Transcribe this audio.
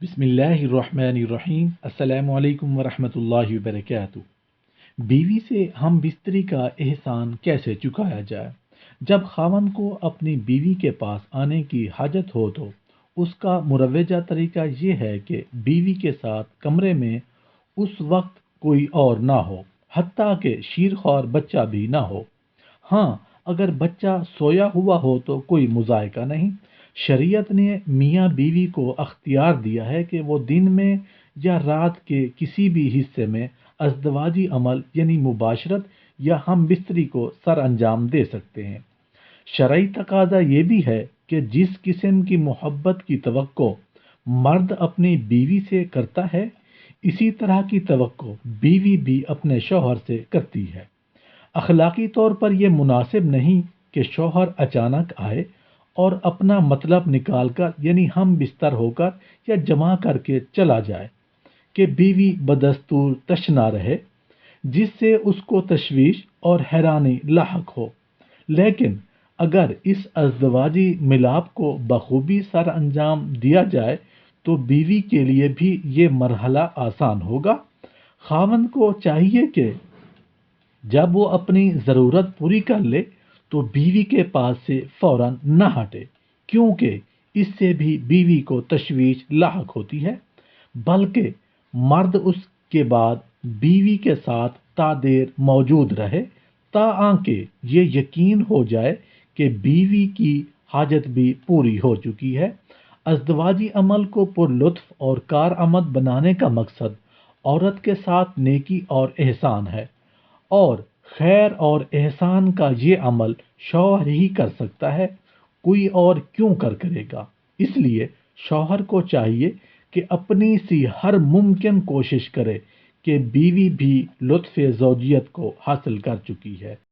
बिस्मिल्लाहिर्रहमानिर्रहीम। अस्सलामु अलैकुम वरहमतुल्लाहि वबरकातुहू। बीवी से हम बिस्तरी का एहसान कैसे चुकाया जाए? जब खावंद को अपनी बीवी के पास आने की हाजत हो तो उसका मुरवजा तरीका ये है कि बीवी के साथ कमरे में उस वक्त कोई और ना हो, हत्ता कि शीरख्वार बच्चा भी ना हो। हाँ, अगर बच्चा सोया हुआ हो तो कोई मुज़ायका नहीं। शरीयत ने मियाँ बीवी को अख्तियार दिया है कि वो दिन में या रात के किसी भी हिस्से में अज़दवाजी अमल यानी मुबाशरत या हम बिस्तरी को सर अंजाम दे सकते हैं। शरई तकाजा ये भी है कि जिस किस्म की मोहब्बत की तवक्को मर्द अपनी बीवी से करता है, इसी तरह की तवक्को बीवी भी अपने शौहर से करती है। अखलाकी तौर पर यह मुनासिब नहीं कि शौहर अचानक आए और अपना मतलब निकाल कर यानी हम बिस्तर होकर या जमा करके चला जाए कि बीवी बदस्तूर तशना रहे, जिससे उसको तशवीश और हैरानी लाहक हो। लेकिन अगर इस अज़दवाजी मिलाप को बखूबी सर अंजाम दिया जाए तो बीवी के लिए भी ये मरहला आसान होगा। खावंद को चाहिए कि जब वो अपनी ज़रूरत पूरी कर ले तो बीवी के पास से फौरन न हटे, क्योंकि इससे भी बीवी को तशवीश लाहक होती है। बल्कि मर्द उसके बाद बीवी के साथ तादेर मौजूद रहे ताकि ये यकीन हो जाए कि बीवी की हाजत भी पूरी हो चुकी है। अज़दवाजी अमल को पुरलुत्फ़ और कारआमद बनाने का मकसद औरत के साथ नेकी और एहसान है, और खैर और एहसान का ये अमल शौहर ही कर सकता है, कोई और क्यों करेगा। इसलिए शौहर को चाहिए कि अपनी सी हर मुमकिन कोशिश करे कि बीवी भी लुत्फ़ ज़ौजियत को हासिल कर चुकी है।